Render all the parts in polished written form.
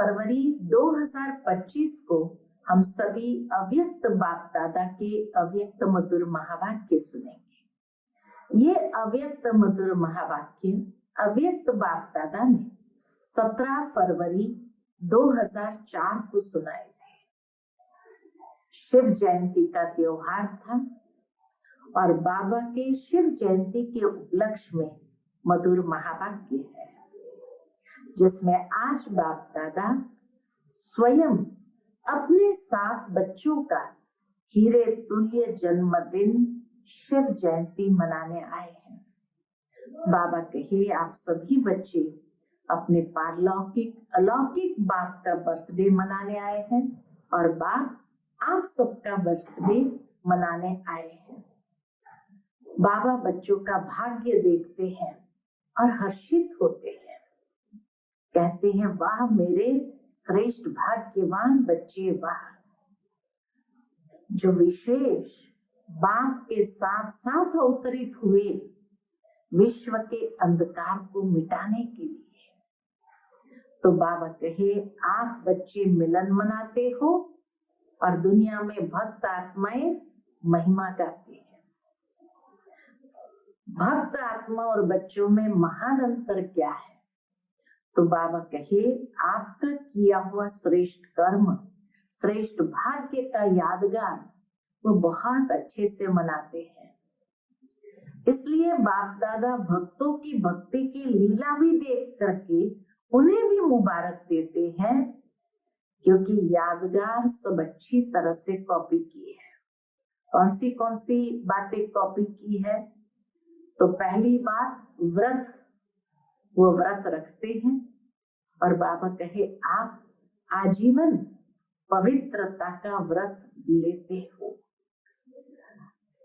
फरवरी 2025 को हम सभी अव्यक्त बाप दादा के अव्यक्त मधुर महावाक्य सुनेंगे। ये अव्यक्त मधुर महावाक्य अव्यक्त बाप दादा ने 17 फरवरी 2004 को सुनाए थे। शिव जयंती का त्योहार था और बाबा के शिव जयंती के उपलक्ष्य में मधुर महावाक्य है, जिसमें आज बाप दादा स्वयं अपने 7 बच्चों का हीरे तुल्य जन्मदिन शिव जयंती मनाने आए हैं। बाबा कहे आप सभी बच्चे अपने पारलौकिक अलौकिक बाप का बर्थडे मनाने आए हैं और बाप आप सबका बर्थडे मनाने आए हैं। बाबा बच्चों का भाग्य देखते हैं और हर्षित होते हैं, कहते हैं वाह मेरे श्रेष्ठ भाग्यवान बच्चे, वाह जो विशेष बाप के साथ साथ अवतरित हुए विश्व के अंधकार को मिटाने के लिए। तो बाबा कहे आप बच्चे मिलन मनाते हो और दुनिया में भक्त आत्माएं महिमा गाती है। भक्त आत्मा और बच्चों में महान अंतर क्या है? तो बाबा कहे आपका किया हुआ श्रेष्ठ कर्म, श्रेष्ठ भाग्य का यादगार वो बहुत अच्छे से मनाते हैं। इसलिए बाप दादा भक्तों की भक्ति की लीला भी देख करके उन्हें भी मुबारक देते हैं, क्योंकि यादगार सब अच्छी तरह से कॉपी की है। कौन सी बातें कॉपी की है? तो पहली बात व्रत, वो व्रत रखते हैं और बाबा कहे आप आजीवन पवित्रता का व्रत लेते हो,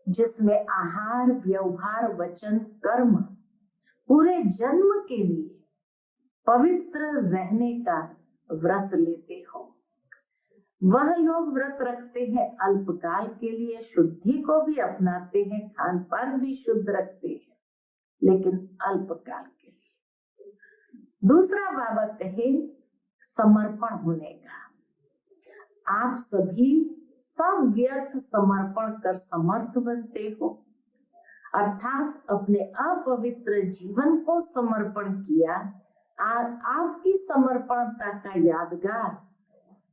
जिसमें आहार व्यवहार वचन कर्म पूरे जन्म के लिए पवित्र रहने का व्रत लेते हो। वह लोग व्रत रखते हैं अल्पकाल के लिए, शुद्धि को भी अपनाते हैं, खान पान भी शुद्ध रखते हैं, लेकिन अल्पकाल के लिए। दूसरा बाबा कहे समर्पण होने का। आप सभी सब व्यर्थ समर्पण कर समर्थ बनते हो, अर्थात अपने अपवित्र जीवन को समर्पण किया। आपकी समर्पणता का यादगार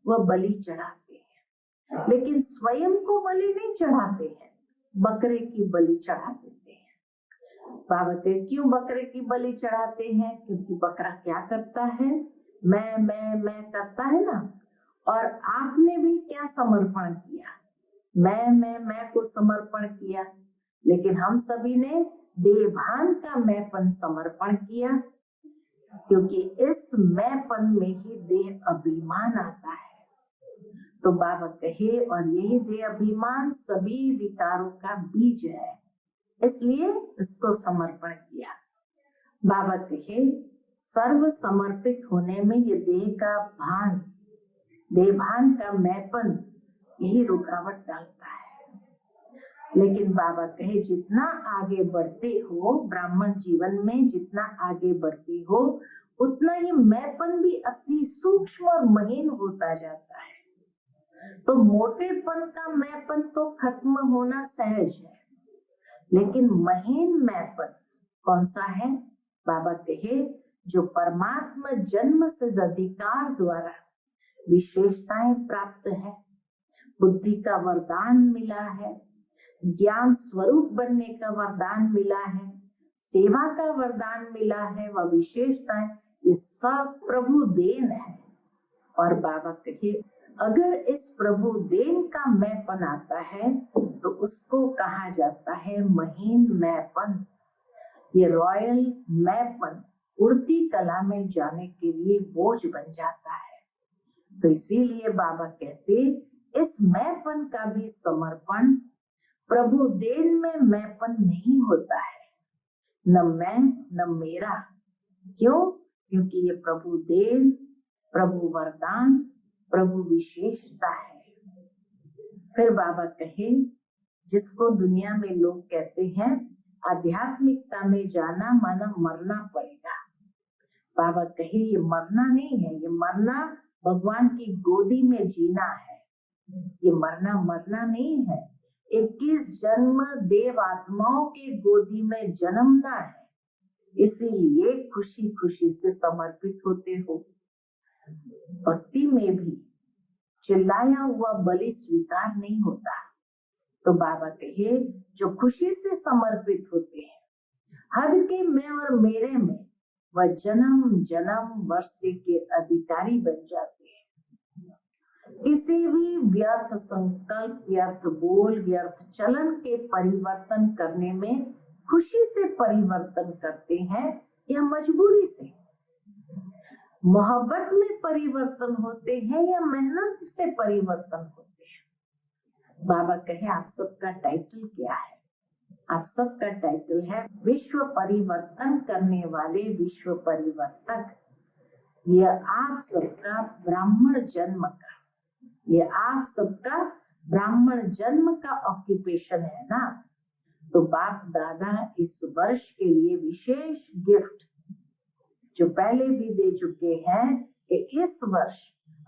वह बलि चढ़ाते हैं, लेकिन स्वयं को बलि नहीं चढ़ाते हैं, बकरे की बलि चढ़ा देते हैं। बाबा कहते क्यों बकरे की बलि चढ़ाते हैं? क्योंकि बकरा क्या करता है? मैं करता है ना। और आपने भी क्या समर्पण किया? मैं को समर्पण किया, लेकिन हम सभी ने देहभान का मैंपन समर्पण किया, क्योंकि इस मैंपन में ही देह अभिमान आता है। तो बाबा कहे और यही देह अभिमान सभी विकारों का बीज है, इसलिए इसको समर्पण किया। बाबा कहे सर्व समर्पित होने में ये देहभान का मैंपन यही रुकावट डालता है। लेकिन बाबा कहे जितना आगे बढ़ते हो ब्राह्मण जीवन में, जितना आगे बढ़ते हो उतना ही मैंपन भी अति सूक्ष्म और महीन होता जाता है। तो मोटेपन का मैंपन तो खत्म होना सहज है, लेकिन महीन मैंपन कौन सा है? बाबा कहे जो परमात्मा जन्म से अधिकार द्वारा विशेषताएं प्राप्त है, बुद्धि का वरदान मिला है, ज्ञान स्वरूप बनने का वरदान मिला है, सेवा का वरदान मिला है, वह विशेषताएं ये सब प्रभु देन है। और बाबा कहे अगर इस प्रभु देन का मैंपन आता है तो उसको कहा जाता है महीन मैंपन। ये रॉयल मैंपन उड़ती कला में जाने के लिए बोझ बन जाता है। तो इसीलिए बाबा कहते इस मैंपन का भी समर्पण, प्रभु देन में मैंपन नहीं होता है, न मैं न मेरा। क्यों? क्योंकि ये प्रभु देन, प्रभु वरदान, प्रभु विशेषता है। फिर बाबा कहे जिसको दुनिया में लोग कहते हैं आध्यात्मिकता में जाना माना मरना पड़ेगा। बाबा कहे ये मरना नहीं है, ये मरना भगवान की गोदी में जीना है, ये मरना नहीं है। 21 जन्म देव आत्माओं के गोदी में जन्मना है, इसीलिए खुशी खुशी से समर्पित होते हो। भक्ति में भी चिल्लाया हुआ बलि स्वीकार नहीं होता। तो बाबा कहे जो खुशी से समर्पित होते हैं, हद के मैं और मेरे में वह जन्म जन्म वर्षे के अधिकारी बन जाते हैं। किसी भी व्यर्थ संकल्प, व्यर्थ बोल, व्यर्थ चलन के परिवर्तन करने में खुशी से परिवर्तन करते हैं या मजबूरी से? मोहब्बत में परिवर्तन होते हैं या मेहनत से परिवर्तन होते हैं? बाबा कहे आप सबका टाइटल क्या है? आप सबका टाइटल है विश्व परिवर्तन करने वाले विश्व परिवर्तक। यह आप सबका ब्राह्मण जन्म का, ये आप सबका ब्राह्मण जन्म का ऑक्यूपेशन है ना। तो बाप दादा इस वर्ष के लिए विशेष गिफ्ट जो पहले भी दे चुके हैं कि इस वर्ष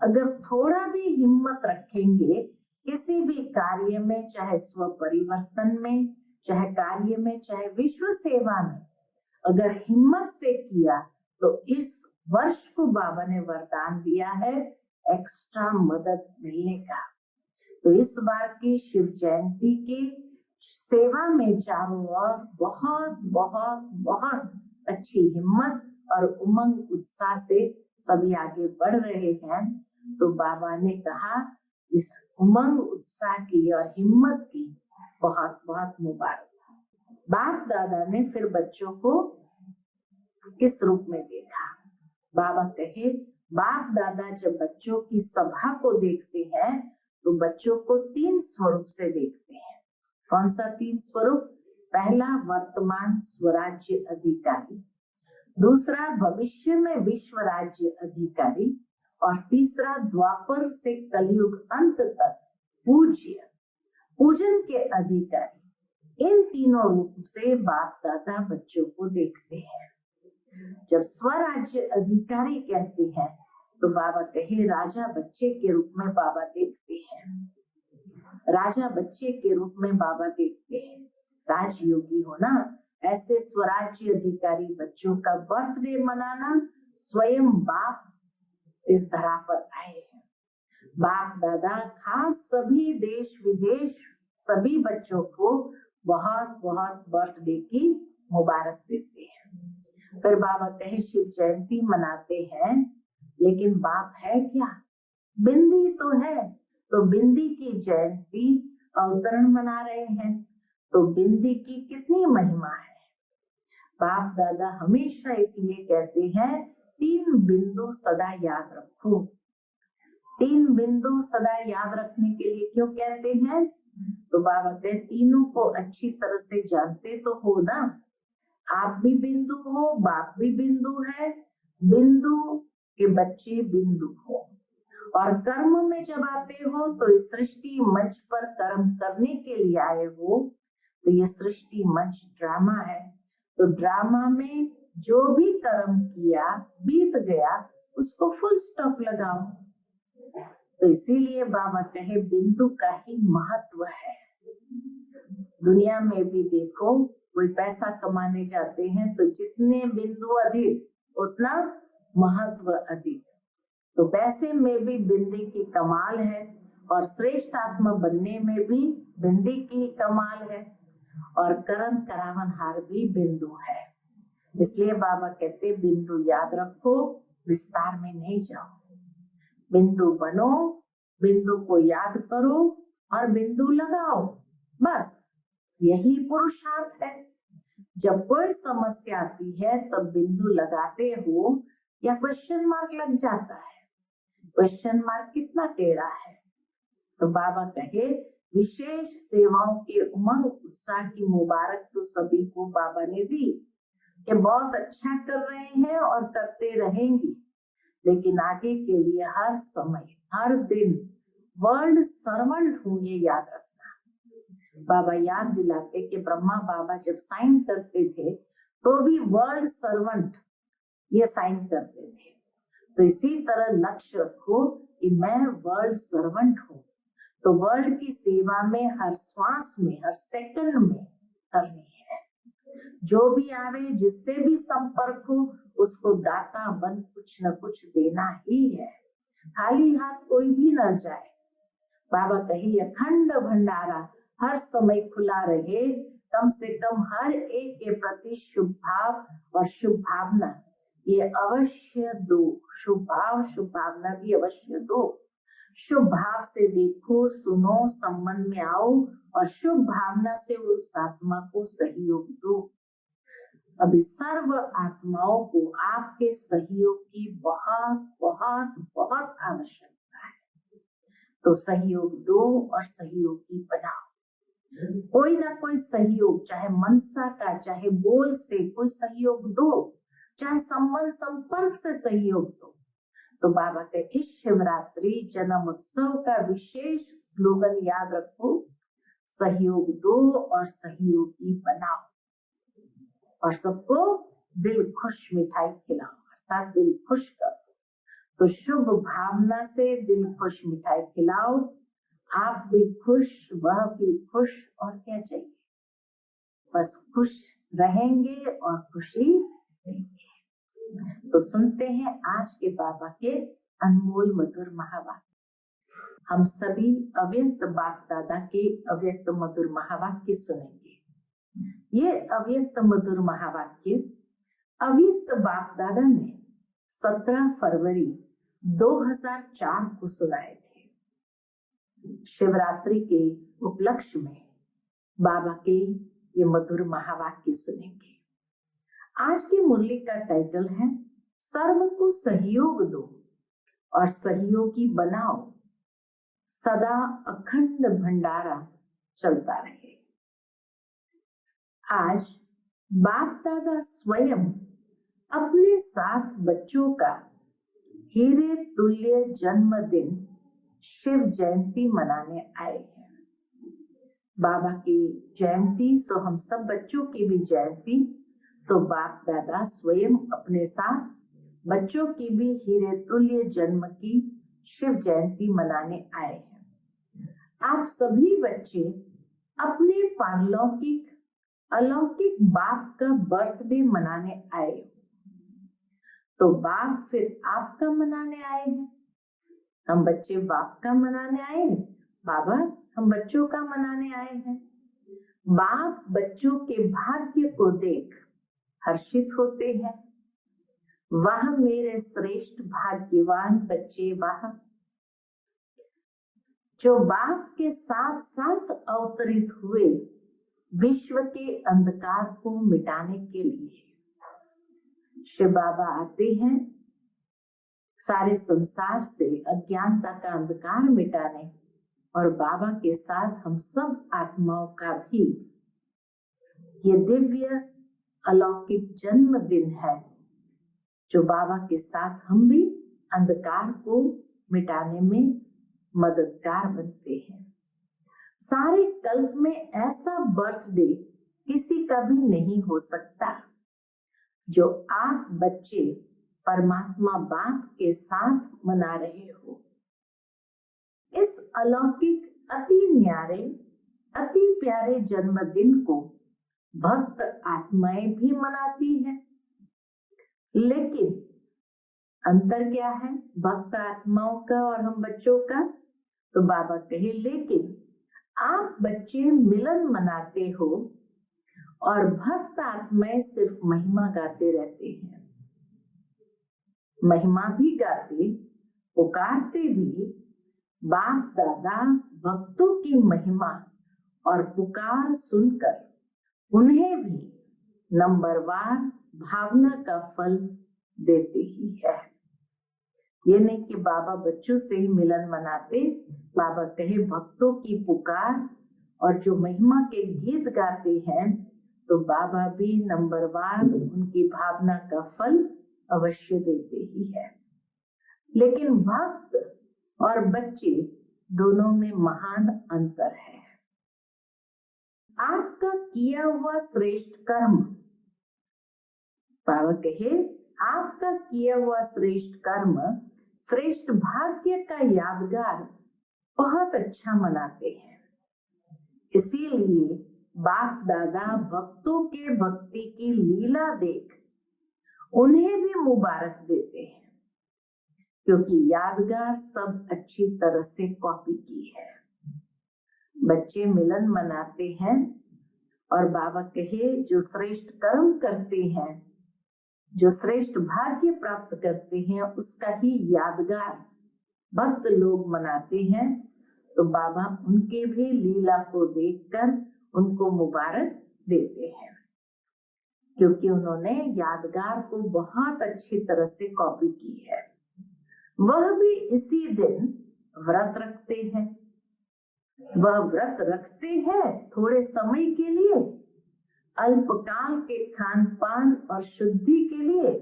अगर थोड़ा भी हिम्मत रखेंगे किसी भी कार्य में, चाहे स्व परिवर्तन में, चाहे कार्य में, चाहे विश्व सेवा में, अगर हिम्मत से किया तो इस वर्ष को बाबा ने वरदान दिया है एक्स्ट्रा मदद मिलने का। तो इस बार की शिव जयंती की सेवा में चारों ओर बहुत बहुत बहुत अच्छी हिम्मत और उमंग उत्साह से सभी आगे बढ़ रहे हैं। तो बाबा ने कहा इस उमंग उत्साह की और हिम्मत की बहुत बहुत मुबारक। बाप दादा ने फिर बच्चों को किस रूप में देखा? बाबा कहे बाप दादा जब बच्चों की सभा को देखते हैं तो बच्चों को 3 स्वरूप से देखते हैं। कौन सा 3 स्वरूप? पहला वर्तमान स्वराज्य अधिकारी, दूसरा भविष्य में विश्व राज्य अधिकारी, और तीसरा द्वापर से कलयुग अंत तक पूजन के अधिकारी। इन तीनों रूप से बाप दादा बच्चों को देखते हैं। जब स्वराज्य अधिकारी कहते हैं तो बाबा कहे राजा बच्चे के रूप में बाबा देखते हैं, राजा बच्चे के रूप में बाबा देखते हैं। राजयोगी हो ना, ऐसे स्वराज्य अधिकारी बच्चों का बर्थडे मनाना स्वयं बाप इस धरा पर आए हैं। बाप दादा खास सभी देश विदेश सभी बच्चों को बहुत बहुत बर्थडे की मुबारक देते हैं। फिर बाबा कहे शिव जयंती मनाते हैं, लेकिन बाप है क्या? बिंदी तो है, तो बिंदी की जयंती अवतरण मना रहे हैं। तो बिंदी की कितनी महिमा है? बाप दादा हमेशा इसलिए कहते हैं 3 बिंदु सदा याद रखो। 3 बिंदु सदा याद रखने के लिए क्यों कहते हैं? तो बाबा कहते तीनों को अच्छी तरह से जानते तो हो ना। आप भी बिंदु हो, बाप भी बिंदु है, बिंदु के बच्चे बिंदु हो। और कर्म में जब आते हो तो इस सृष्टि मंच पर कर्म करने के लिए आए हो। तो ये सृष्टि मंच ड्रामा है, तो ड्रामा में जो भी कर्म किया बीत गया उसको फुल स्टॉप लगाओ। तो इसीलिए बाबा कहे बिंदु का ही महत्व है। दुनिया में भी देखो कोई पैसा कमाने जाते हैं तो जितने बिंदु अधिक उतना महत्व अधिक। तो पैसे में भी बिंदी की कमाल है और श्रेष्ठ आत्मा बनने में भी बिंदी की कमाल है और कर्म करावन हार भी बिंदु है। इसलिए बाबा कहते बिंदु याद रखो, विस्तार में नहीं जाओ। बिंदु बनो, बिंदु को याद करो और बिंदु लगाओ, बस यही पुरुषार्थ है। जब कोई समस्या आती है तब बिंदु लगाते हो या क्वेश्चन मार्क लग जाता है? क्वेश्चन मार्क कितना टेढ़ा है। तो बाबा कहे विशेष सेवाओं के उमंग उत्साह की मुबारक तो सभी को बाबा ने दी कि बहुत अच्छा कर रहे हैं और करते रहेंगे, लेकिन आगे के लिए हर समय हर दिन वर्ल्ड सर्वेंट हूँ ये याद रखना। बाबा याद दिलाते कि ब्रह्मा बाबा जब साइन करते थे तो भी वर्ल्ड सर्वेंट ये साइन करते थे। तो इसी तरह लक्ष्य रखो कि मैं वर्ल्ड सर्वेंट हूँ, तो वर्ल्ड की सेवा में हर श्वास में, हर सेकंड में करनी है। जो भी आवे, जिससे भी संपर्क हो, उसको दाता बन कुछ न कुछ देना ही है। खाली हाथ कोई भी न जाए। बाबा कही अखंड भंडारा हर समय खुला रहे, कम से कम हर एक के प्रति शुभ भाव और शुभ भावना ये अवश्य दो। शुभ भाव, शुभ भावना भी अवश्य दो। शुभ भाव से देखो, सुनो, संबंध में आओ और शुभ भावना से उस आत्मा को सहयोग दो। अभी सर्व आत्माओं को आपके सहयोग की बहुत बहुत बहुत आवश्यकता है, तो सहयोग दो और सहयोगी बनाओ। कोई ना कोई सहयोग, चाहे मनसा का, चाहे बोल से कोई सहयोग दो, चाहे संबंध संपर्क से सहयोग दो। तो बाबा के इस शिवरात्रि जन्म उत्सव का विशेष स्लोगन याद रखो, सहयोग दो और सहयोगी बनाओ। और सबको दिल खुश मिठाई खिलाओ, अर्थात दिल खुश करो। तो शुभ भावना से दिल खुश मिठाई खिलाओ, आप भी खुश, वह भी खुश, और क्या चाहिए, बस खुश रहेंगे और खुशी देंगे। तो सुनते हैं आज के बाबा के अनमोल मधुर महावाक्य। हम सभी अव्यक्त बाप दादा के अव्यक्त मधुर महावाक्य सुनेंगे। ये अव्यक्त मधुर महावाक्य अव्यक्त बाप दादा ने 17 फरवरी 2004 को सुनाए थे। शिवरात्रि के उपलक्ष्य में बाबा के ये मधुर महावाक्य सुनेंगे। आज की मुरली का टाइटल है सर्व को सहयोग दो और सहयोगी बनाओ, सदा अखंड भंडारा चलता रहे। आज बाप दादा स्वयं अपने 7 बच्चों का हीरे तुल्य जन्मदिन शिव जयंती मनाने आए हैं। बाबा की जयंती तो हम सब बच्चों की भी जयंती, तो बाप दादा स्वयं अपने 7 बच्चों की भी हीरे तुल्य जन्म की शिव जयंती मनाने आए हैं। आप सभी बच्चे अपने पारलौकिक अलौकिक बाप का बर्थडे मनाने आए हो, तो बाप फिर आपका मनाने आए हैं। हम बच्चे बाप का मनाने आए हैं, बाबा हम बच्चों का मनाने आए हैं। बाप बच्चों के भाग्य को देख हर्षित होते हैं, वाह मेरे श्रेष्ठ भाग्यवान बच्चे, वाह, जो बाप के साथ साथ अवतरित हुए विश्व के अंधकार को मिटाने के लिए। शिव बाबा आते हैं सारे संसार से अज्ञानता का अंधकार मिटाने, और बाबा के साथ हम सब आत्माओं का भी ये दिव्य अलौकिक जन्म दिन है, जो बाबा के साथ हम भी अंधकार को मिटाने में मददगार बनते हैं। सारे कल्प में ऐसा बर्थडे किसी का भी नहीं हो सकता जो आप बच्चे परमात्मा बाप के साथ मना रहे हो। इस अलौकिक अति न्यारे अति प्यारे जन्मदिन को भक्त आत्माएं भी मनाती हैं, लेकिन अंतर क्या है भक्त आत्माओं का और हम बच्चों का? तो बाबा कहे लेकिन आप बच्चे मिलन मनाते हो और भक्त आत्माएं सिर्फ महिमा गाते रहते हैं। महिमा भी गाते, पुकारते भी। बाप दादा भक्तों की महिमा और पुकार सुनकर उन्हें भी नंबरवार भावना का फल देते ही है। ये नहीं कि बाबा बच्चों से ही मिलन मनाते। बाबा कहे भक्तों की पुकार और जो महिमा के गीत गाते हैं, तो बाबा भी नंबरवार उनकी भावना का फल अवश्य देते ही है। लेकिन भक्त और बच्चे दोनों में महान अंतर है। आपका किया हुआ श्रेष्ठ कर्म, बाबा कहे आपका किया हुआ श्रेष्ठ कर्म, श्रेष्ठ भाग्य का यादगार बहुत अच्छा मनाते हैं। इसीलिए बाप दादा भक्तों के भक्ति की लीला देख उन्हें भी मुबारक देते हैं, क्योंकि यादगार सब अच्छी तरह से कॉपी की है। बच्चे मिलन मनाते हैं और बाबा कहे जो श्रेष्ठ कर्म करते हैं, जो श्रेष्ठ भाग्य प्राप्त करते हैं, उसका ही यादगार भक्त लोग मनाते हैं। तो बाबा उनके भी लीला को देखकर उनको मुबारक देते हैं, क्योंकि उन्होंने यादगार को बहुत अच्छी तरह से कॉपी की है। वह भी इसी दिन व्रत रखते हैं। वह व्रत रखते हैं थोड़े समय के लिए, अल्पकाल के खान पान और शुद्धि के लिए,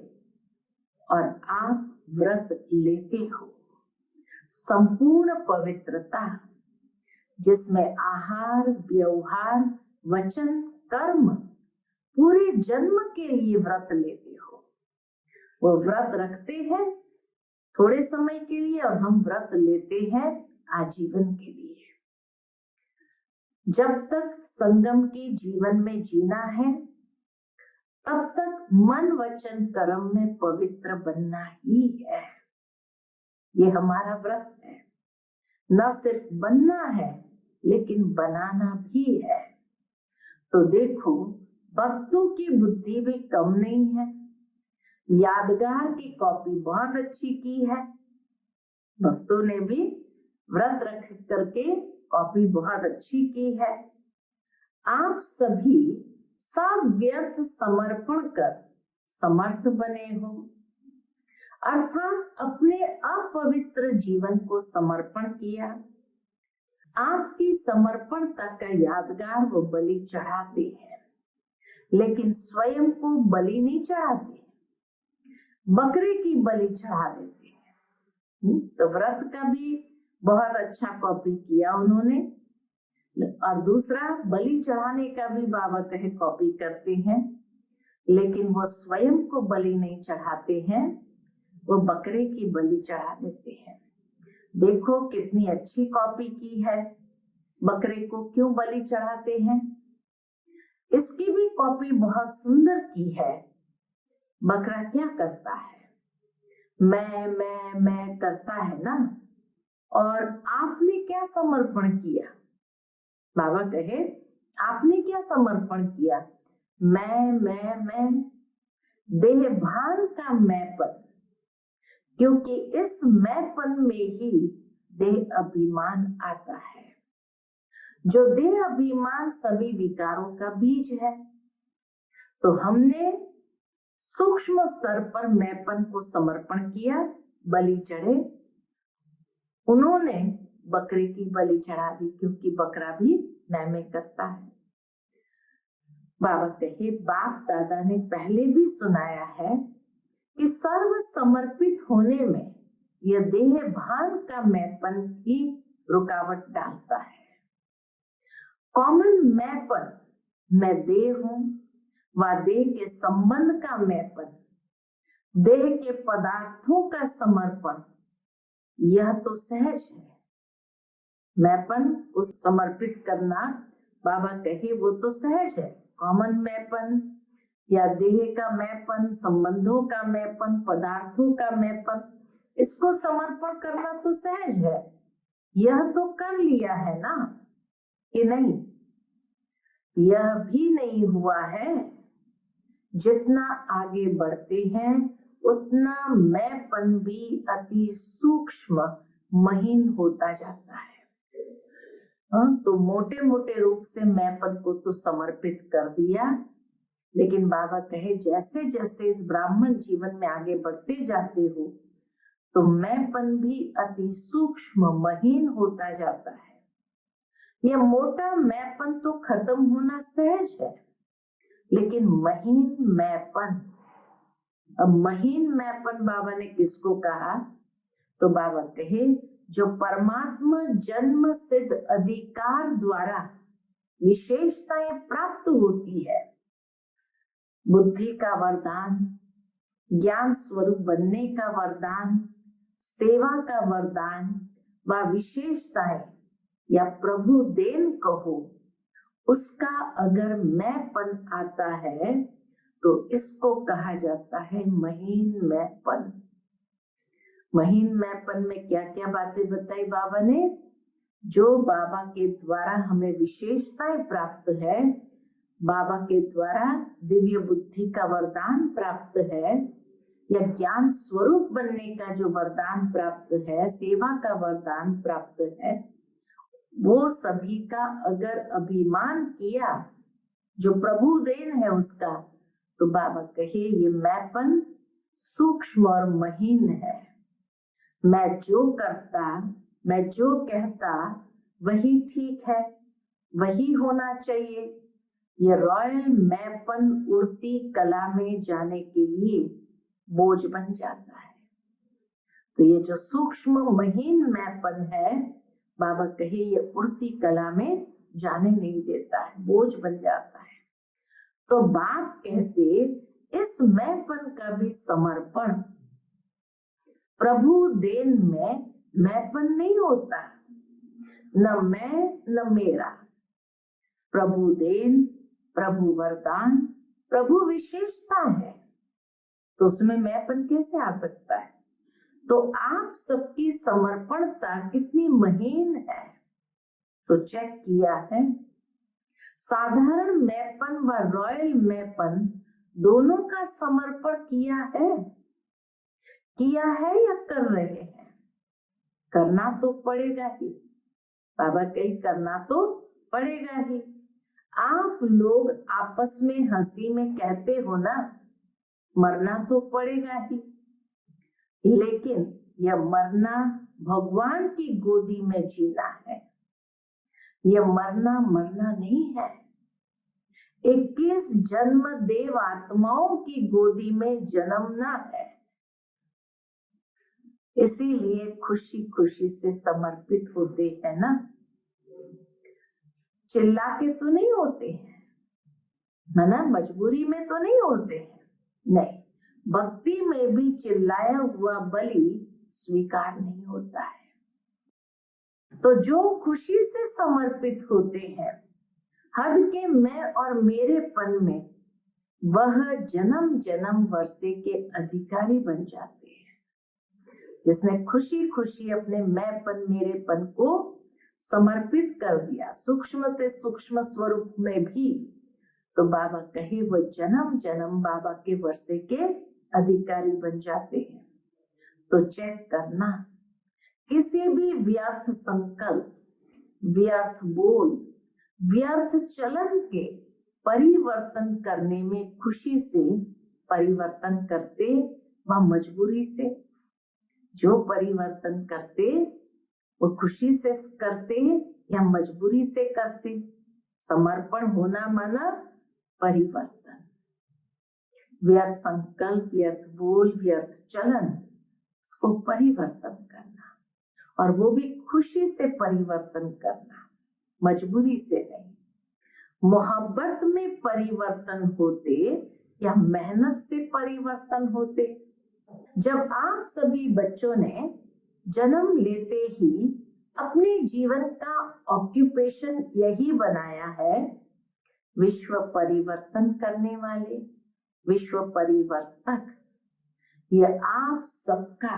और आप व्रत लेते हो संपूर्ण पवित्रता, जिसमें आहार, व्यवहार, वचन, कर्म पूरे जन्म के लिए व्रत लेते हो। वो व्रत रखते हैं थोड़े समय के लिए और हम व्रत लेते हैं आजीवन के लिए। जब तक संगम के जीवन में जीना है, तब तक मन वचन कर्म में पवित्र बनना ही है। ये हमारा व्रत है। न सिर्फ बनना है, लेकिन बनाना भी है। तो देखो, भक्तों की बुद्धि भी कम नहीं है। यादगार की कॉपी बहुत अच्छी की है। भक्तों ने भी व्रत रख करके कॉपी बहुत अच्छी की है। आप सभी व्यर्थ समर्पण कर समर्थ बने हो, अर्थात अपने अपवित्र जीवन को समर्पण किया। आपकी समर्पणता का यादगार वो बलि चढ़ाते हैं, लेकिन स्वयं को बलि नहीं चढ़ाते, बकरे की बलि चढ़ा देते हैं। तो व्रत का भी बहुत अच्छा कॉपी किया उन्होंने, और दूसरा बलि चढ़ाने का भी बाबा कहे कॉपी करते हैं, लेकिन वो स्वयं को बलि नहीं चढ़ाते हैं, वो बकरे की बलि चढ़ा देते हैं। देखो कितनी अच्छी कॉपी की है। बकरे को क्यों बलि चढ़ाते हैं, इसकी भी कॉपी बहुत सुंदर की है। बकरा क्या करता है, मैं करता है ना, और आपने क्या समर्पण किया? बाबा कहे आपने क्या समर्पण किया? मैं देह भान का मैंपन, क्योंकि इस मैंपन में ही देह अभिमान आता है। जो देह अभिमान सभी विकारों का बीज है। तो हमने सूक्ष्म स्तर पर मैंपन को समर्पण किया, बलि चढ़े। उन्होंने बकरे की बलि चढ़ा दी, क्योंकि बकरा भी मैं करता है। बाबा कहे बाप दादा ने पहले भी सुनाया है कि सर्व समर्पित होने में यह देह भान का मैंपन ही रुकावट डालता है। कॉमन मैंपन, मैं देह हूं, व देह के संबंध का मैंपन, देह के पदार्थों का समर्पण, यह तो सहज है। मैंपन को समर्पित करना, बाबा कहे वो तो सहज है। कॉमन मैंपन या देह का मैंपन, संबंधों का मैंपन, पदार्थों का मैंपन, इसको समर्पण करना तो सहज है। यह तो कर लिया है ना, कि नहीं? यह भी नहीं हुआ है। जितना आगे बढ़ते हैं उतना मैंपन भी अति सूक्ष्म महीन होता जाता है। तो मोटे मोटे रूप से मैंपन को तो समर्पित कर दिया, लेकिन बाबा कहे जैसे जैसे इस ब्राह्मण जीवन में आगे बढ़ते जाते हो, तो मैंपन भी अति सूक्ष्म महीन होता जाता है। यह मोटा मैंपन तो खत्म होना सहज है, लेकिन महीन मैंपन, अब महीन मैंपन बाबा ने किसको कहा? तो बाबा कहे जो परमात्मा जन्म सिद्ध अधिकार द्वारा विशेषताएं प्राप्त होती है, बुद्धि का वरदान, ज्ञान स्वरूप बनने का वरदान, सेवा का वरदान व विशेषताएं या प्रभु देन कहो, उसका अगर मैंपन आता है तो इसको कहा जाता है महीन मैंपन। महीन मैंपन में क्या क्या बातें बताई बाबा ने? जो बाबा के द्वारा हमें विशेषताएं प्राप्त है, बाबा के द्वारा दिव्य बुद्धि का वरदान प्राप्त है, या ज्ञान स्वरूप बनने का जो वरदान प्राप्त है, सेवा का वरदान प्राप्त है, वो सभी का अगर अभिमान किया, जो प्रभु देन है उसका, तो बाबा कहे ये मैंपन सूक्ष्म और महीन है। मैं जो करता, मैं जो कहता वही ठीक है, वही होना चाहिए। ये रॉयल मैंपन उड़ती कला में जाने के लिए बोझ बन जाता है। तो ये जो सूक्ष्म महीन मैंपन है, बाबा कहे ये उड़ती कला में जाने नहीं देता है, बोझ बन जाता है। तो बाप कहते इस मैंपन का भी समर्पण, प्रभु देन में मैंपन नहीं होता, न मैं न मेरा। प्रभु देन, प्रभु वरदान, प्रभु विशेषता है, तो उसमें मैंपन कैसे आ सकता है? तो आप सबकी समर्पणता कितनी महीन है, तो चेक किया है। साधारण मैंपन व रॉयल मैंपन दोनों का समर्पण किया है या कर रहे हैं? करना तो पड़ेगा ही, बाबा कहीं करना तो पड़ेगा ही। आप लोग आपस में हंसी में कहते हो ना, मरना तो पड़ेगा ही, लेकिन यह मरना भगवान की गोदी में जीना है। यह मरना नहीं है। 21 जन्म देव आत्माओं की गोदी में जन्मना है। इसीलिए खुशी खुशी से समर्पित होते हैं ना, चिल्ला के तो नहीं होते हैं, है ना, मजबूरी में तो नहीं होते हैं। नहीं, भक्ति में भी चिल्लाया हुआ बलि स्वीकार नहीं होता है। तो जो खुशी से समर्पित होते हैं, हद के मैं और मेरेपन में, वह जन्म जन्म वर्षे के अधिकारी बन जाते हैं। जिसने खुशी खुशी अपने मैंपन मेरेपन को समर्पित कर दिया, सूक्ष्म से सूक्ष्म स्वरूप में भी, तो बाबा कहे वो जन्म जन्म बाबा के वर्षे के अधिकारी बन जाते हैं। तो चेक करना, किसी भी व्यर्थ संकल्प, व्यर्थ बोल, व्यर्थ चलन के परिवर्तन करने में खुशी से परिवर्तन करते व मजबूरी से? जो परिवर्तन करते वो खुशी से करते या मजबूरी से करते? समर्पण होना माना परिवर्तन। व्यर्थ संकल्प, व्यर्थ बोल, व्यर्थ चलन, उसको परिवर्तन करना, और वो भी खुशी से परिवर्तन करना, मजबूरी से नहीं। मोहब्बत में परिवर्तन होते या मेहनत से परिवर्तन होते? जब आप सभी बच्चों ने जन्म लेते ही अपने जीवन का ऑक्यूपेशन यही बनाया है, विश्व परिवर्तन करने वाले, विश्व परिवर्तक, ये आप सबका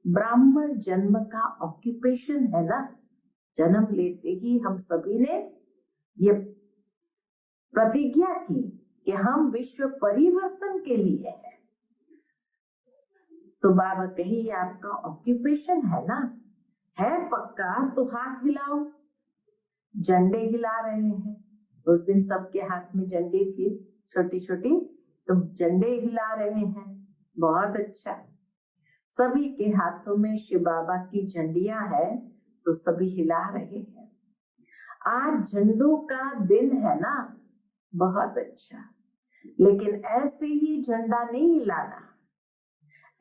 ब्राह्मण जन्म का ऑक्यूपेशन है ना। जन्म लेते ही हम सभी ने ये प्रतिज्ञा की कि हम विश्व परिवर्तन के लिए हैं। तो बाबा कही आपका ऑक्यूपेशन है ना, है पक्का तो हाथ हिलाओ। झंडे हिला रहे हैं, उस दिन सबके हाथ में झंडे थी छोटी छोटी, तो झंडे हिला रहे हैं, बहुत अच्छा। सभी के हाथों में शिव बाबा की झंडियां है, तो सभी हिला रहे हैं। आज झंडों का दिन है ना, बहुत अच्छा। लेकिन ऐसे ही झंडा नहीं हिलाना,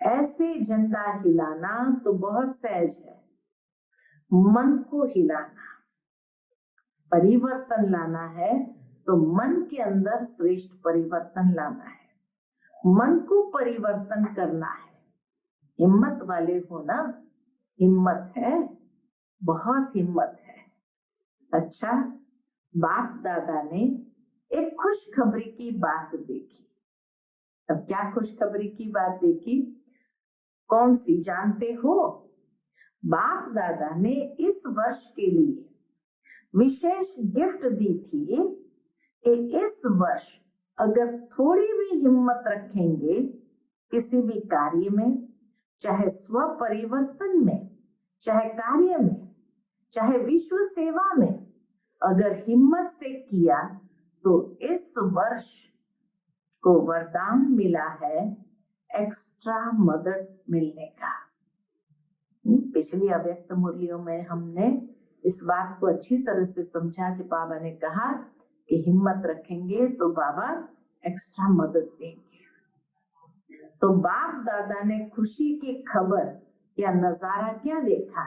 ऐसे झंडा हिलाना तो बहुत सहज है। मन को हिलाना, परिवर्तन लाना है तो मन के अंदर श्रेष्ठ परिवर्तन लाना है। मन को परिवर्तन करना है। हिम्मत वाले हो ना, हिम्मत है, बहुत हिम्मत है। अच्छा, बाप दादा ने एक खुशखबरी की बात देखी। अब क्या खुशखबरी की बात देखी, कौन सी जानते हो? बाप दादा ने इस वर्ष के लिए विशेष गिफ्ट दी थी कि इस वर्ष अगर थोड़ी भी हिम्मत रखेंगे किसी भी कार्य में, चाहे स्व परिवर्तन में, चाहे कार्य में, चाहे विश्व सेवा में, अगर हिम्मत से किया तो इस वर्ष को वरदान मिला है एक्स्ट्रा मदद मिलने का। पिछली अव्यक्त मुरलियों में हमने इस बात को अच्छी तरह से समझा कि बाबा ने कहा कि हिम्मत रखेंगे तो बाबा एक्स्ट्रा मदद देंगे। तो बाप दादा ने खुशी की खबर या नजारा क्या देखा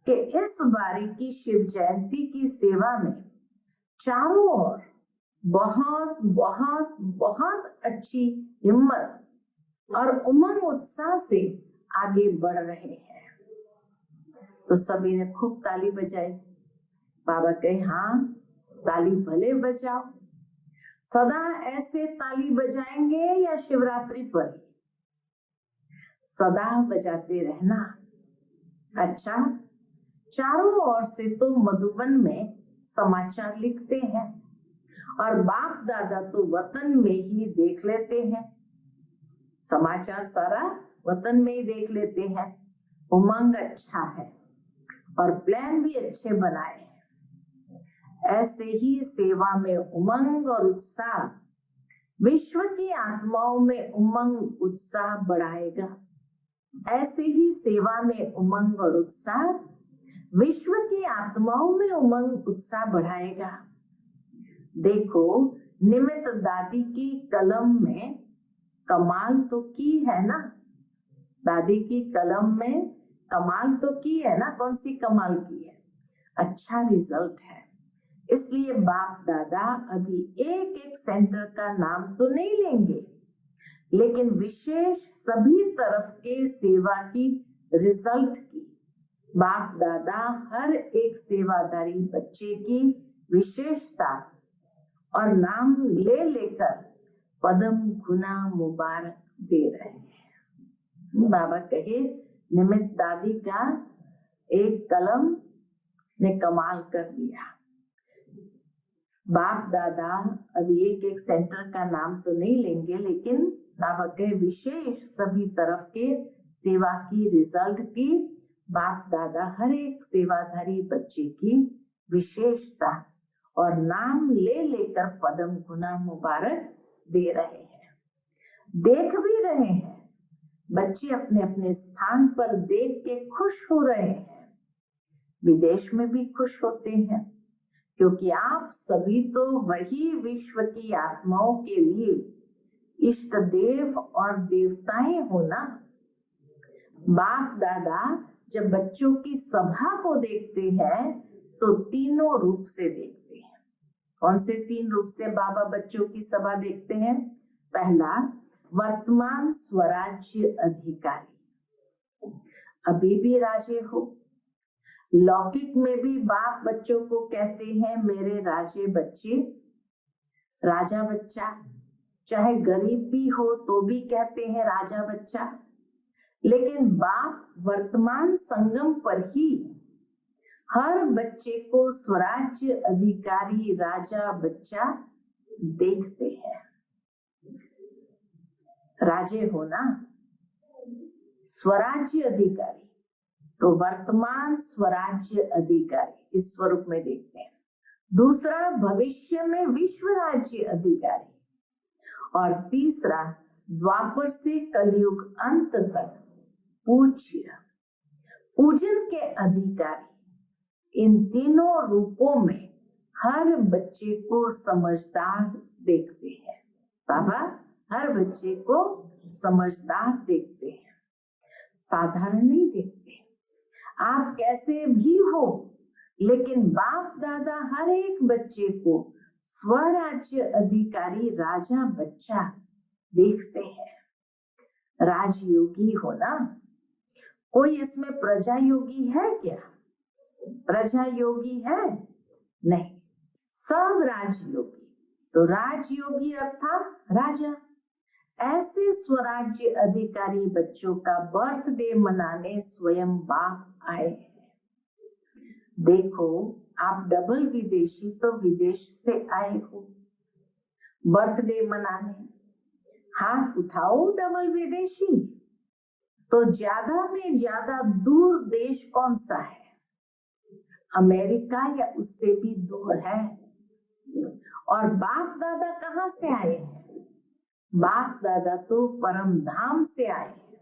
कि इस बारी की शिव जयंती की सेवा में चारों ओर बहुत बहुत बहुत अच्छी हिम्मत और उमंग उत्साह से आगे बढ़ रहे हैं। तो सभी ने खूब ताली बजाई। बाबा कहे, हाँ ताली भले बजाओ, सदा ऐसे ताली बजाएंगे या शिवरात्रि पर? सदा बजाते रहना। अच्छा, चारों ओर से तो मधुबन में समाचार लिखते हैं और बाप दादा तो वतन में ही देख लेते हैं, समाचार सारा वतन में ही देख लेते हैं। उमंग अच्छा है और प्लान भी अच्छे बनाए हैं। ऐसे ही सेवा में उमंग और उत्साह विश्व की आत्माओं में उमंग उत्साह बढ़ाएगा। ऐसे ही सेवा में उमंग और उत्साह विश्व की आत्माओं में उमंग उत्साह बढ़ाएगा। देखो, निमित्त दादी की कलम में कमाल तो की है ना, दादी की कलम में कमाल तो की है ना। कौन सी कमाल की है? अच्छा रिजल्ट है। इसलिए बाप दादा अभी एक एक सेंटर का नाम तो नहीं लेंगे, लेकिन विशेष सभी तरफ के सेवा की रिजल्ट की बाप दादा हर एक सेवादारी बच्चे की विशेषता और नाम ले लेकर पदम गुना मुबारक दे रहे हैं। बाबा कहे, निमित्त दादी का एक कलम ने कमाल कर दिया। बाप दादा अभी एक एक सेंटर का नाम तो नहीं लेंगे, लेकिन बाबा के विशेष सभी तरफ के सेवा की रिजल्ट की बाप दादा हर एक सेवाधारी बच्चे की विशेषता और नाम ले लेकर पदम गुना मुबारक दे रहे हैं। देख भी रहे हैं, बच्चे अपने अपने स्थान पर देख के खुश हो रहे हैं। विदेश में भी खुश होते हैं, क्योंकि आप सभी तो वही विश्व की आत्माओं के लिए इष्ट देव और देवताएं हो ना। बाप दादा जब बच्चों की सभा को देखते हैं तो तीनों रूप से देखते हैं। कौन से तीन रूप से बाबा बच्चों की सभा देखते हैं? पहला, वर्तमान स्वराज्य अधिकारी, अभी भी राजे हो। लौकिक में भी बाप बच्चों को कहते हैं मेरे राजे बच्चे, राजा बच्चा। चाहे गरीब भी हो तो भी कहते हैं राजा बच्चा। लेकिन बाप वर्तमान संगम पर ही हर बच्चे को स्वराज्य अधिकारी राजा बच्चा देखते हैं। राजे हो ना, स्वराज्य अधिकारी, तो वर्तमान स्वराज्य अधिकारी इस स्वरूप में देखते हैं। दूसरा, भविष्य में विश्व राज्य अधिकारी, और तीसरा, द्वापर से कलयुग अंत तक पूज्य पूजन के अधिकारी। इन तीनों रूपों में हर बच्चे को समझदार देखते हैं। बाबा हर बच्चे को समझदार देखते हैं, साधारण नहीं देखते। आप कैसे भी हो, लेकिन बाप दादा हर एक बच्चे को स्वराज्य अधिकारी राजा बच्चा देखते हैं। राजयोगी हो ना, कोई इसमें प्रजा योगी है क्या? प्रजा योगी है नहीं, सब राजयोगी। तो राजयोगी अर्थात राजा। ऐसे स्वराज्य अधिकारी बच्चों का बर्थडे मनाने स्वयं बाप आए हैं। देखो, आप डबल विदेशी तो विदेश से आए हो बर्थडे मनाने, हाथ उठाओ डबल विदेशी। तो ज्यादा में ज्यादा दूर देश कौन सा है? अमेरिका या उससे भी दूर है? और बाप दादा कहाँ से आए हैं? बाप दादा तो परम धाम से आए हैं।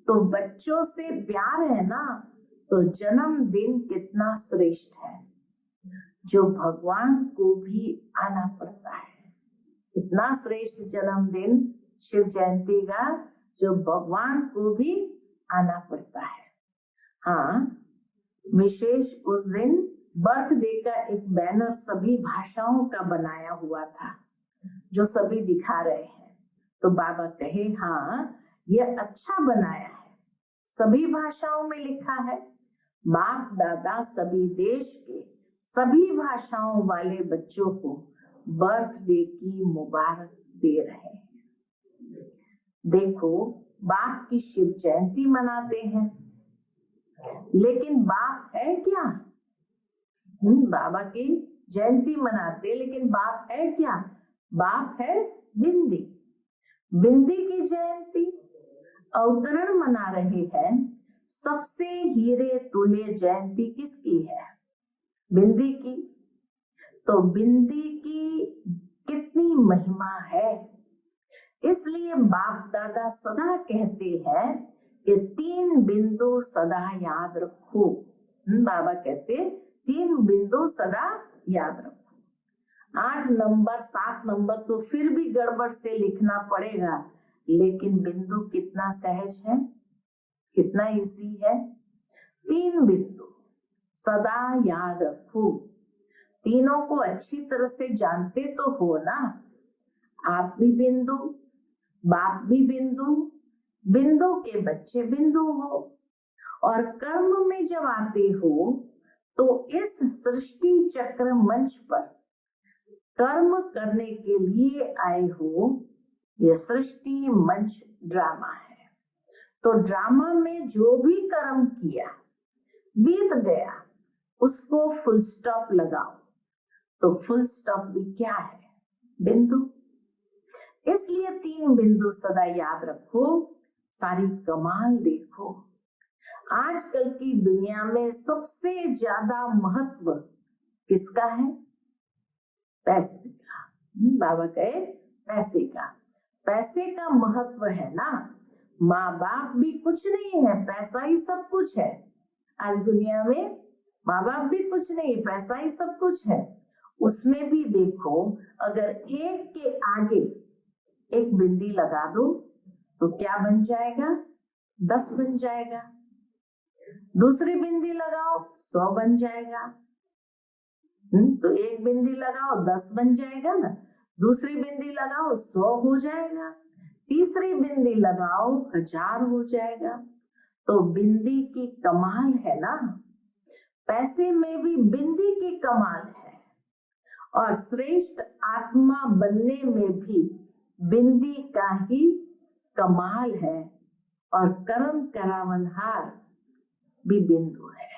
तो बच्चों से प्यार है ना, तो जन्मदिन कितना श्रेष्ठ है, जो भगवान को भी आना पड़ता है। इतना श्रेष्ठ जन्मदिन शिव जयंती का, जो भगवान को भी आना पड़ता है। हाँ, विशेष उस दिन बर्थडे का एक बैनर सभी भाषाओं का बनाया हुआ था, जो सभी दिखा रहे हैं। तो बाबा कहे, हाँ ये अच्छा बनाया है, सभी भाषाओं में लिखा है। बाप दादा सभी देश के सभी भाषाओं वाले बच्चों को बर्थडे की मुबारक दे रहे हैं। देखो, बाप की शिव जयंती मनाते हैं, लेकिन बाप है क्या? बाबा की जयंती मनाते, लेकिन बाप है क्या? बाप है बिंदी। बिंदी की जयंती अवतरण मना रहे हैं। सबसे हीरे तुल्य जयंती किसकी है? बिंदी की। तो बिंदी की कितनी महिमा है, इसलिए बाप दादा सदा कहते हैं कि 3 बिंदु सदा याद रखो। बाबा कहते 3 बिंदु सदा याद रखो। 8 नंबर 7 नंबर तो फिर भी गड़बड़ से लिखना पड़ेगा, लेकिन बिंदु कितना सहज है, कितना इजी है। 3 बिंदु सदा याद रखो। तीनों को अच्छी तरह से जानते तो हो ना, आप भी बिंदु, बाप भी बिंदु, बिंदु के बच्चे बिंदु हो। और कर्म में जब आते हो तो इस सृष्टि चक्र मंच पर कर्म करने के लिए आए हो। ये सृष्टि मंच ड्रामा है, तो ड्रामा में जो भी कर्म किया बीत गया, उसको फुल स्टॉप लगाओ। तो फुल स्टॉप भी क्या है? बिंदु। इसलिए 3 बिंदु सदा याद रखो। सारी कमाल देखो, आजकल की दुनिया में सबसे ज्यादा महत्व किसका है? पैसे का। बाबा कहे पैसे का। पैसे का महत्व है ना। माँ बाप भी कुछ नहीं है, पैसा ही सब कुछ है। आज दुनिया में माँ बाप भी कुछ नहीं, पैसा ही सब कुछ है। उसमें भी देखो, अगर एक के आगे एक बिंदी लगा दो तो क्या बन जाएगा? 10 बन जाएगा। दूसरी बिंदी लगाओ 100 बन जाएगा। तो एक बिंदी लगाओ 10 बन जाएगा ना, दूसरी बिंदी लगाओ 100 हो जाएगा, तीसरी बिंदी लगाओ 1000 हो जाएगा। तो बिंदी की कमाल है ना। पैसे में भी बिंदी की कमाल है, और श्रेष्ठ आत्मा बनने में भी बिंदी का ही कमाल है। और कर्म करावनहार भी बिंदु है।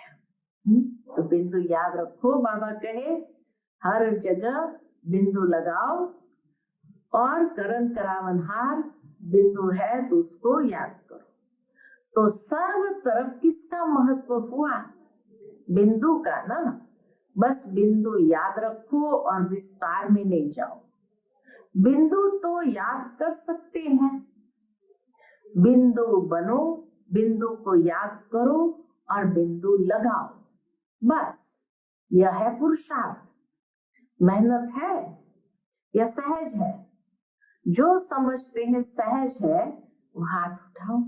तो बिंदु याद रखो। बाबा कहे हर जगह बिंदु लगाओ, और करण करावनहार बिंदु है तो उसको याद करो। तो सर्व तरफ किसका महत्व हुआ? बिंदु का ना। बस बिंदु याद रखो और विस्तार में नहीं जाओ। बिंदु तो याद कर सकते हैं, बिंदु बनो, बिंदु को याद करो और बिंदु लगाओ। बस यह है पुरुषार्थ। मेहनत है या सहज है? जो समझते हैं सहज है वो हाथ उठाओ।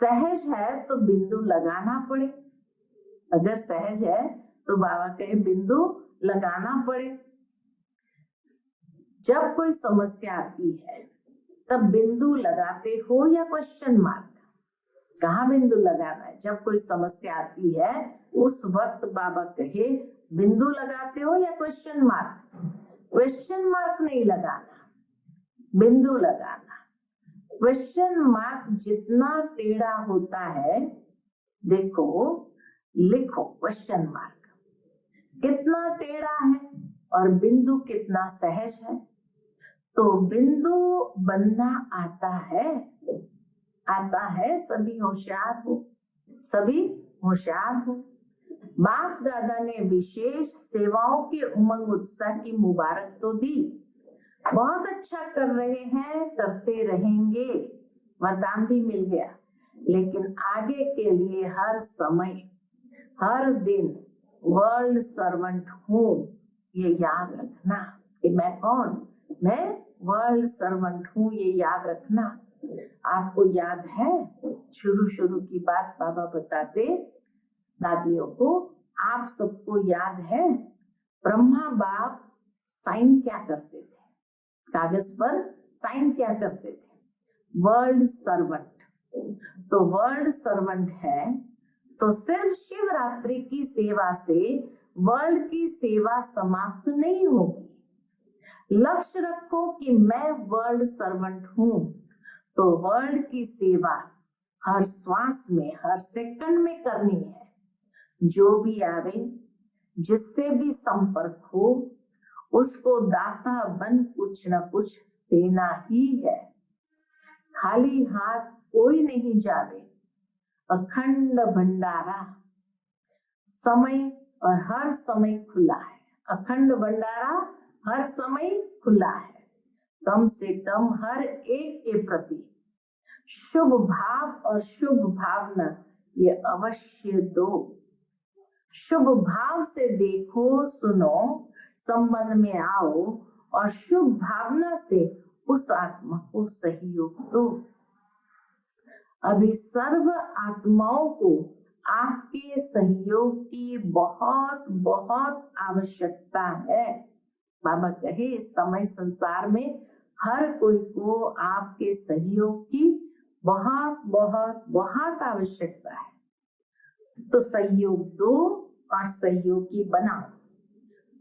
सहज है तो बिंदु लगाना पड़े। अगर सहज है तो बाबा कहे बिंदु लगाना पड़े। जब कोई समस्या आती है तब बिंदु लगाते हो या क्वेश्चन मार्क? कहाँ बिंदु लगाना है? जब कोई समस्या आती है उस वक्त बाबा कहे बिंदु लगाते हो या क्वेश्चन मार्क? क्वेश्चन मार्क नहीं लगाना, बिंदु लगाना। क्वेश्चन मार्क जितना टेढ़ा होता है, देखो लिखो क्वेश्चन मार्क कितना टेढ़ा है और बिंदु कितना सहज है। तो बिंदु बनना आता है, आता है। सभी होशियार हो, सभी होशियार हो। बाप दादा ने विशेष सेवाओं के उमंग उत्साह की मुबारक तो दी, बहुत अच्छा कर रहे हैं, करते रहेंगे, वरदान भी मिल गया। लेकिन आगे के लिए हर समय हर दिन वर्ल्ड सर्वेंट हूँ, ये याद रखना कि मैं कौन? मैं वर्ल्ड सर्वेंट हूँ, ये याद रखना। आपको याद है शुरू की बात बाबा बताते दादियों को, आप सबको याद है ब्रह्मा बाप साइन क्या करते थे? कागज पर साइन क्या करते थे? World servant. तो वर्ल्ड सर्वेंट है तो सिर्फ शिवरात्रि की सेवा से वर्ल्ड की सेवा समाप्त नहीं होगी। लक्ष्य रखो कि मैं वर्ल्ड सर्वेंट हूँ, तो वर्ल्ड की सेवा हर श्वास में हर सेकंड में करनी है। जो भी आवे, जिससे भी संपर्क हो, उसको दाता बन कुछ न कुछ देना ही है। खाली हाथ कोई नहीं जावे, अखंड भंडारा समय और हर समय खुला है। अखंड भंडारा हर समय खुला है। कम से कम हर एक के प्रति शुभ भाव और शुभ भावना ये अवश्य दो। शुभ भाव से देखो, सुनो, संबंध में आओ और शुभ भावना से उस आत्मा को सहयोग दो। अभी सर्व आत्माओं को आपके सहयोग की बहुत बहुत आवश्यकता है। बाबा कहे इस समय संसार में हर कोई को आपके सहयोग की बहुत बहुत बहुत आवश्यकता है। तो सहयोग दो और सहयोगी बनाओ।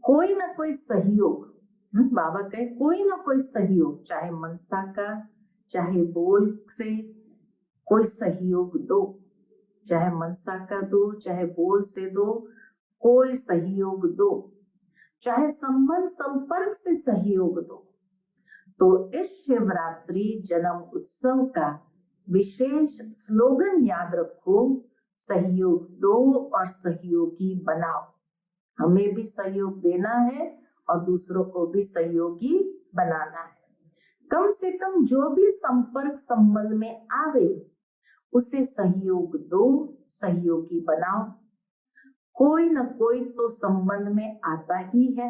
कोई ना कोई सहयोग, बाबा कहे कोई ना कोई सहयोग, चाहे मनसा का चाहे बोल से कोई सहयोग दो, चाहे मनसा का दो चाहे बोल से दो, कोई सहयोग दो, चाहे संबंध संपर्क से सहयोग दो। तो इस शिवरात्रि जन्म उत्सव का विशेष स्लोगन याद रखो, सहयोग दो और सहयोगी बनाओ। हमें भी सहयोग देना है और दूसरों को भी सहयोगी बनाना है। कम से कम जो भी संपर्क संबंध में आवे उसे सहयोग दो, सहयोगी बनाओ। कोई न कोई तो संबंध में आता ही है,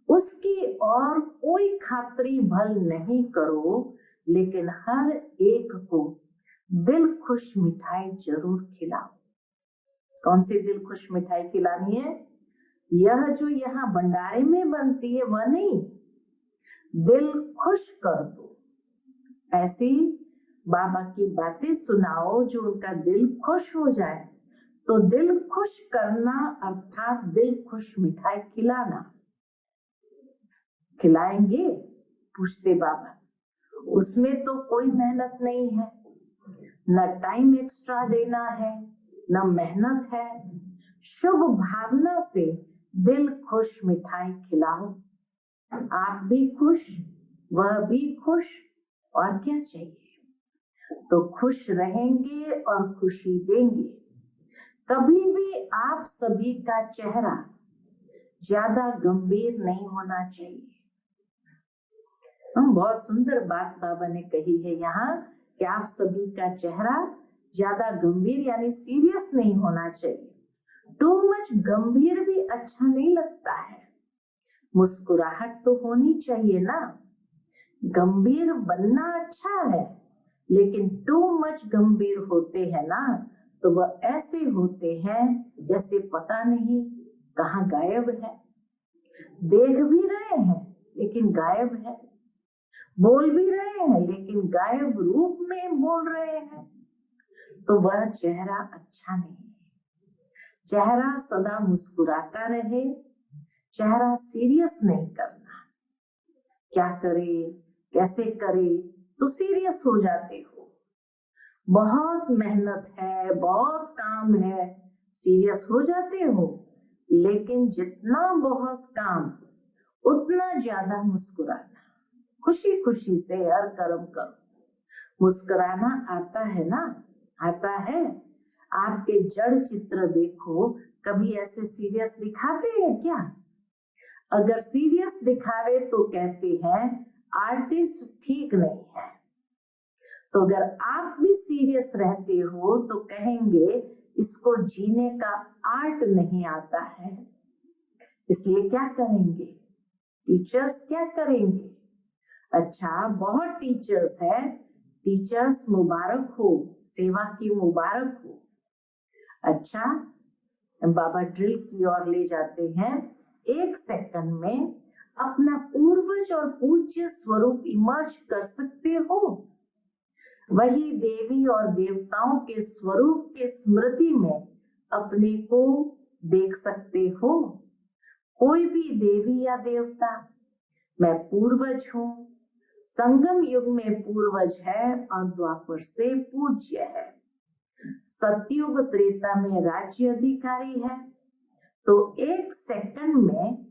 उसकी और कोई खातरी भल नहीं करो, लेकिन हर एक को दिल खुश मिठाई जरूर खिलाओ। कौन सी दिल खुश मिठाई खिलानी है? यह जो यहाँ भंडारे में बनती है वह नहीं, दिल खुश कर दो। ऐसी बाबा की बातें सुनाओ जो उनका दिल खुश हो जाए। तो दिल खुश करना अर्थात दिल खुश मिठाई खिलाना। खिलाएंगे? पूछते बाबा। उसमें तो कोई मेहनत नहीं है, न टाइम एक्स्ट्रा देना है, न मेहनत है। शुभ भावना से दिल खुश मिठाई खिलाओ। आप भी खुश, वह भी खुश, और क्या चाहिए? तो खुश रहेंगे और खुशी देंगे। कभी भी आप सभी का चेहरा ज्यादा गंभीर नहीं होना चाहिए। बहुत सुंदर बात बाबा ने कही है यहाँ कि आप सभी का चेहरा ज्यादा गंभीर यानी सीरियस नहीं होना चाहिए। टू मच गंभीर भी अच्छा नहीं लगता है। मुस्कुराहट तो होनी चाहिए ना। गंभीर बनना अच्छा है, लेकिन टू मच गंभीर होते हैं ना तो वह ऐसे होते हैं जैसे पता नहीं कहाँ गायब है। देख भी रहे हैं लेकिन गायब है, बोल भी रहे हैं लेकिन गायब रूप में बोल रहे हैं, तो वह चेहरा अच्छा नहीं है। चेहरा सदा मुस्कुराता रहे, चेहरा सीरियस नहीं करना। क्या करे, कैसे करे, तो सीरियस हो जाते हो। बहुत मेहनत है, बहुत काम है, सीरियस हो जाते हो। लेकिन जितना बहुत काम उतना ज्यादा मुस्कुराना, खुशी खुशी से हर कर्म करो। मुस्कुराना आता है ना, आता है। आपके जड़ चित्र देखो, कभी ऐसे सीरियस दिखाते हैं क्या? अगर सीरियस दिखावे तो कहते हैं आर्टिस्ट ठीक नहीं है। तो अगर आप भी सीरियस रहते हो तो कहेंगे इसको जीने का आर्ट नहीं आता है। इसलिए क्या करेंगे? टीचर्स क्या करेंगे? अच्छा, बहुत टीचर्स है, टीचर्स मुबारक हो, सेवा की मुबारक हो। अच्छा, बाबा ड्रिल की ओर ले जाते हैं। 1 सेकंड में अपना पूर्वज और पूज्य स्वरूप इमर्ज कर सकते हो। वही देवी और देवताओं के स्वरूप के स्मृति में अपने को देख सकते हो। कोई भी देवी या देवता, मैं पूर्वज हूँ, संगम युग में पूर्वज है और द्वापर से पूज्य है। सतयुग त्रेता में राज्य अधिकारी है। तो 1 सेकंड में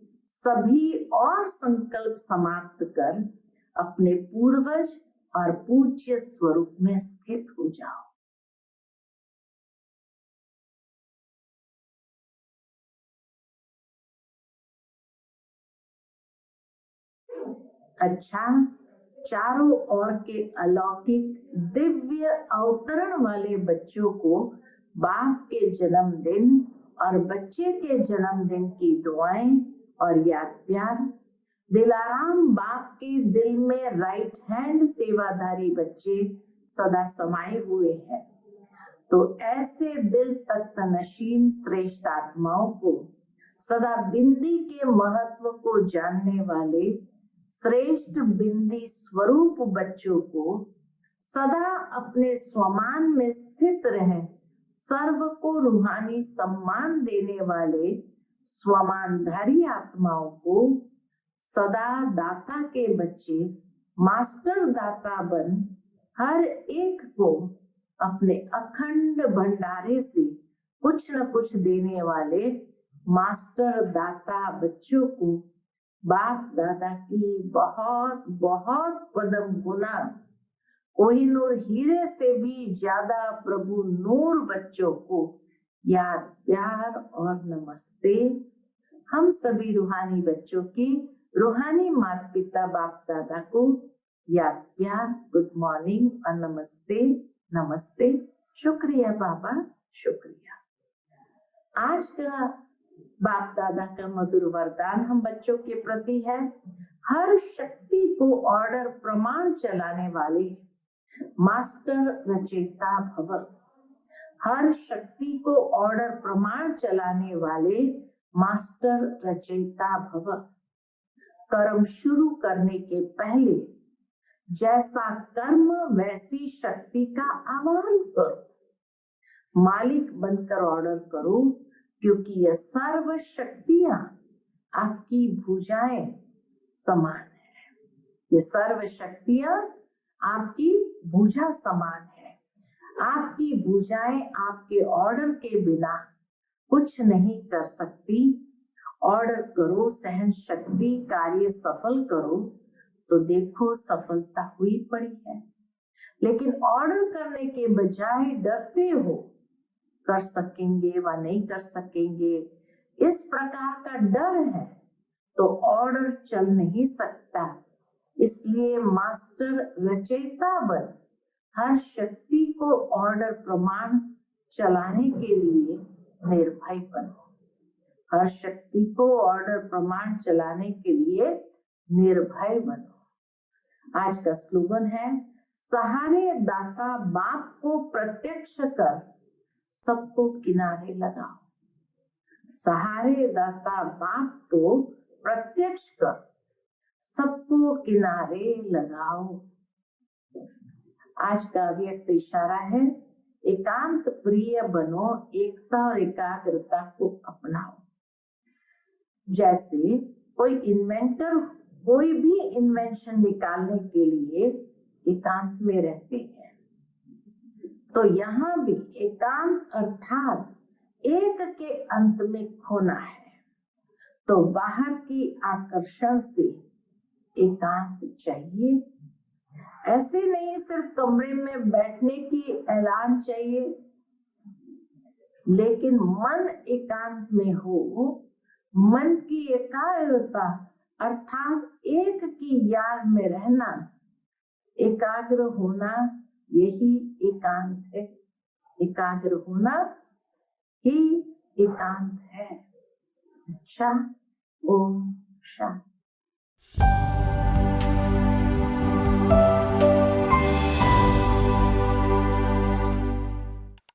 सभी और संकल्प समाप्त कर अपने पूर्वज और पूज्य स्वरूप में स्थित हो जाओ। अच्छा, चारों ओर के अलौकिक दिव्य अवतरण वाले बच्चों को बाप के जन्मदिन और बच्चे के जन्मदिन की दुआएं और याद प्यार। दिलाराम बाप के दिल में राइट हैंड सेवाधारी बच्चे सदा समाये हुए हैं। तो ऐसे दिल तख्त नशीन श्रेष्ठ आत्माओं को, सदा बिंदी के महत्व को जानने वाले श्रेष्ठ बिंदी स्वरूप बच्चों को, सदा अपने स्वमान में स्थित रहे, सर्व को रूहानी सम्मान देने वाले स्वमानधारी आत्माओं को, सदा दाता के बच्चे मास्टर दाता बन हर एक को अपने अखंड भंडारे से कुछ न कुछ देने वाले मास्टर दाता बच्चों को बाप दादा की बहुत बहुत पदम गुना, कोहिनूर हीरे से भी ज्यादा प्रभु नूर बच्चों को याद प्यार और नमस्ते। हम सभी रूहानी बच्चों की रूहानी माता पिता बाप दादा को याद प्यार, गुड मॉर्निंग और नमस्ते। नमस्ते, शुक्रिया बाबा, शुक्रिया। आज का बाप दादा का मधुर वरदान हम बच्चों के प्रति है, हर शक्ति को ऑर्डर प्रमाण चलाने वाले मास्टर रचयिता भव। हर शक्ति को ऑर्डर प्रमाण चलाने वाले मास्टर रचयिता भव। कर्म शुरू करने के पहले जैसा कर्म वैसी शक्ति का आह्वान करो, मालिक बनकर ऑर्डर करो, क्योंकि यह सर्व शक्तियां आपकी भुजाएं समान है। ये सर्व शक्तियां आपकी भुजा समान है। आपकी भुजाएं आपके ऑर्डर के बिना कुछ नहीं कर सकती। ऑर्डर करो, सहन शक्ति, कार्य सफल करो, तो देखो सफलता हुई पड़ी है। लेकिन ऑर्डर करने के बजाय डरते हो, कर सकेंगे व नहीं कर सकेंगे, इस प्रकार का डर है, तो ऑर्डर चल नहीं सकता। इसलिए मास्टर रचयिता बन हर शक्ति को ऑर्डर प्रमाण चलाने के लिए निर्भय बनो। हर शक्ति को ऑर्डर प्रमाण चलाने के लिए निर्भय बनो। आज का स्लोगन है, सहारे दाता बाप को प्रत्यक्ष कर सबको किनारे लगाओ। सहारे दाता बाप को प्रत्यक्ष कर सबको किनारे लगाओ। आज का व्यक्त इशारा है, एकांत प्रिय बनो, एकता और एकाग्रता को अपनाओ। जैसे कोई इन्वेंटर कोई भी इन्वेंशन निकालने के लिए एकांत में रहते हैं, तो यहाँ भी एकांत अर्थात एक के अंत में खोना है। तो बाहर की आकर्षण से एकांत चाहिए। ऐसे नहीं सिर्फ कमरे में बैठने की ऐलान चाहिए, लेकिन मन एकांत में हो, मन की एकाग्रता अर्थात एक की याद में रहना, एकाग्र होना, यही एकांत है। एकाग्र होना ही एकांत है। अच्छा, ओम शांति।